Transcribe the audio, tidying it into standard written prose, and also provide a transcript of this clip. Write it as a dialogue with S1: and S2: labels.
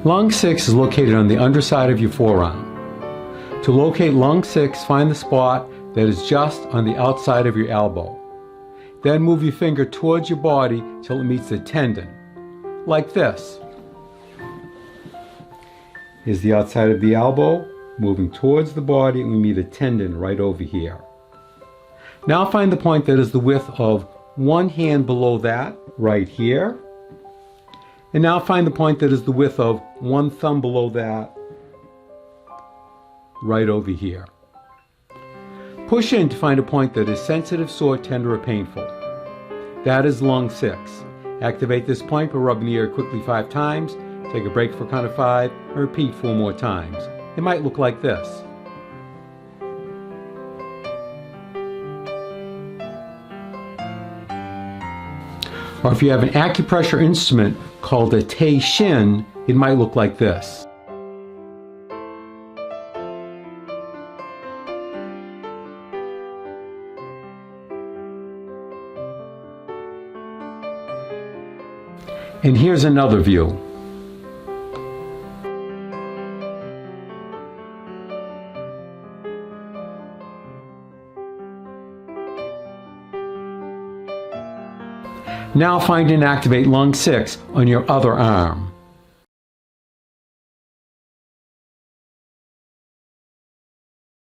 S1: Lung 6 is located on the underside of your forearm. To locate lung 6, find the spot that is just on the outside of your elbow. Then move your finger towards your body till it meets the tendon, like this. Here's the outside of the elbow, moving towards the body, and we meet a tendon right over here. Now find the point that is the width of one hand below that, right here. And now find the point that is the width of one thumb below that, right over here. Push in to find a point that is sensitive, sore, tender, or painful. That is lung 6. Activate this point by rubbing the area quickly 5 times, take a break for count of 5, and repeat 4 more times. It might look like this. Or if you have an acupressure instrument called a Tei Shin, it might look like this. And here's another view. Now find and activate lung 6 on your other arm.